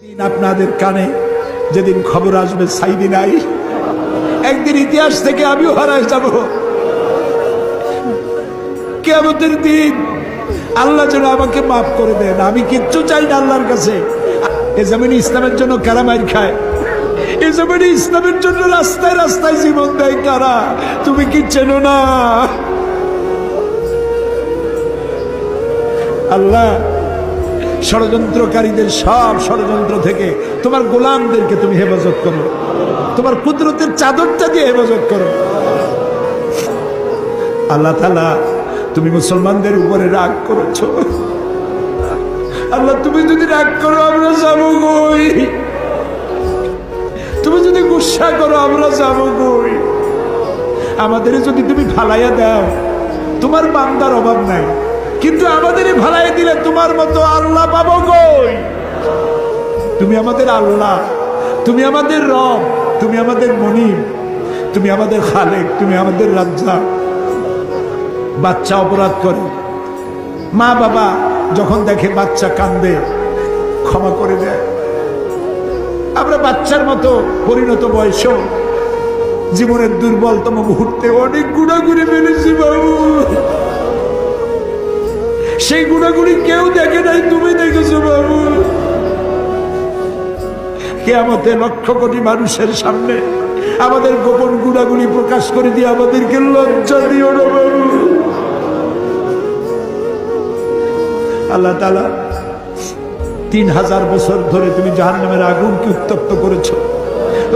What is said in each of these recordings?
আপনাদের কানে যেদিন খবর আসবে সাইদি নাই, একদিন ইতিহাস থেকে আমিও হারায় যাব। কিয়ামতের দিন আল্লাহ যেন আমাকে মাফ করে দেন। আমি কিচ্ছু চাই না আল্লাহর কাছে। এ জমিনে ইসলামের জন্য কারা মাইর খায়? এ জমিনে ইসলামের জন্য রাস্তায় রাস্তায় জীবন দেয় কারা? তুমি কি চেনো না? আল্লাহ ষড়যন্ত্রকারীদের সব ষড়যন্ত্র থেকে তোমার গোলামদেরকে তুমি হেফাজত করো, তোমার কুদরতের চাদরটা দিয়ে হেফাজত করো। আল্লাহ তাআলা তুমি মুসলমানদের উপরে রাগ করেছো। আল্লাহ তুমি যদি রাগ করো আমরা যাবো কই? তুমি যদি গুসা করো আমরা যাবো কই? আমাদের যদি তুমি ভালাইয়া দাও, তোমার বান্দার অভাব নাই, কিন্তু আমাদেরই ভালাই দিলে তোমার মতো আল্লাহ পাবো কই? তুমি আমাদের আল্লাহ, তুমি আমাদের রব, তুমি আমাদের মনিব, তুমি আমাদের খালেক, তুমি আমাদের রাজ্জাক। বাচ্চা অপরাধ করে, মা বাবা যখন দেখে বাচ্চা কান্দে ক্ষমা করে দেয়। আমরা বাচ্চার মতো পরিণত বয়সেও জীবনের দুর্বলতম মুহূর্তে অনেক গুণাগুণি মেরেছি বাবু। সেই গুণাগুলি কেউ দেখে নাই, তুমি দেখেছো বাবু। কিয়ামতে লক্ষ কোটি মানুষের সামনে আমাদের গোপন গুণাগুলি প্রকাশ করে দিয়ে আমাদেরকে লজ্জা দিও না বাবু। আল্লাহ তাআলা 3000 বছর ধরে তুমি জাহান্নামের আগুনকে উত্তপ্ত করেছো।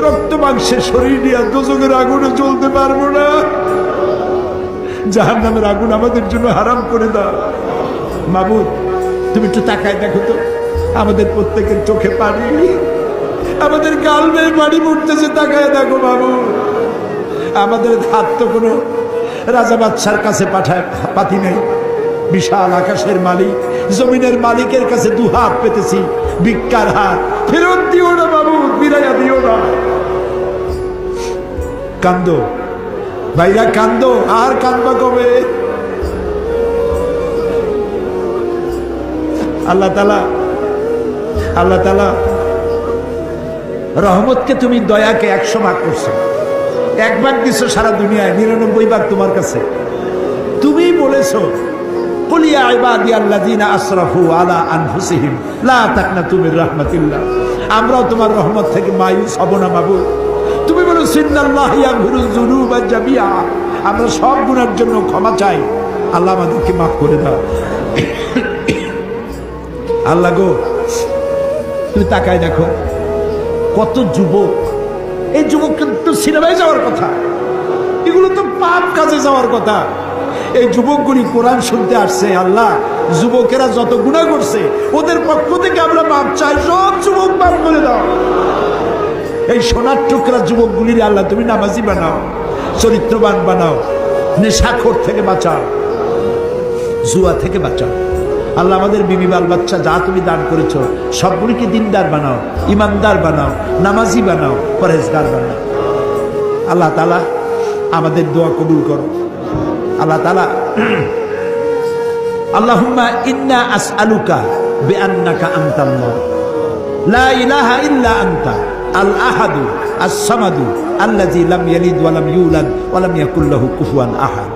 রক্ত মাংসের শরীর নিয়ে দোজখের আগুনে জ্বলতে পারবো না। জাহান্নামের আগুন আমাদের জন্য হারাম করে দাও মাবুদ। তুমি একটু তাকায় দেখো তো, আমাদের প্রত্যেকের চোখে পানি, আমাদের গাল বেয়ে পানি পড়তেছে, তাকায় দেখো মাবুদ। আমাদের হাত তো কোনো রাজা বাদশার কাছে পাতি নেই। বিশাল আকাশের মালিক, জমিনের মালিকের কাছে দুহাত পেতেছি, ভিক্ষার হাত। ফেরত দিও না মাবুদ, বিরাইয়া দিও না। কান্দো ভাইরা কান্দো, আর কান্দবা কবে? আল্লাহ তাআলা রহমতকে তুমি দয়াকে 100 ভাগ করছো। 1 ভাগ দিছো সারা দুনিয়ায়, 99 ভাগ তোমার কাছে। তুমি বলেছো কুল ইয়া ইবাদিয়াল্লাযিনা আসরাফু আলা আনফুসিহিম লা তাকনাতু মির রাহমাতিল্লাহ। আমরাও তোমার রহমত থেকে মায়ুস হব না মাবুদ। তুমি বলো ইন্নাল্লাহা ইয়াগফিরুয যুনুবা জামিআ। আমরা সব গুনার জন্য ক্ষমা চাই, আল্লাহ আমাদেরকে মাফ করে দাও। আল্লাহ গো, তুমি তাকায় দেখো কত যুবক। এই যুবক কিন্তু সিনেমায় যাওয়ার কথা, এগুলো তো পাপ কাজে যাওয়ার কথা। এই যুবকগুলি কোরআন শুনতে আসছে। আল্লাহ যুবকেরা যত গুনাহ করছে ওদের পক্ষ থেকে আমরা মাপ চাই, সব যুবক মাফ করে দাও। এই সোনার টুকরা যুবকগুলির আল্লাহ তুমি নামাজি বানাও, চরিত্রবান বানাও, নেশাখোর থেকে বাঁচাও, জুয়া থেকে বাঁচাও। আল্লাহ আমাদের বিবি বাল বাচ্চা যা তুমি দান করেছো সবগুলিকে দিনদার বানাও, ইমানদার বানাও, নামাজি বানাও, পরহেজগার বানাও। আল্লাহ তাআলা আমাদের দোয়া কবুল করো। আল্লাহ তাআলা আল্লাহুম্মা ইন্না আসআলুকা বিআন্নাকা আনতাল্লাহ লা ইলাহা ইল্লা আনতা আল আহাদু আস সামাদু আল্লাযী লাম ইয়ালিদ ওয়া লাম ইউলাদ ওয়া লাম ইয়াকুল লাহু কুফুয়ান আহাদ।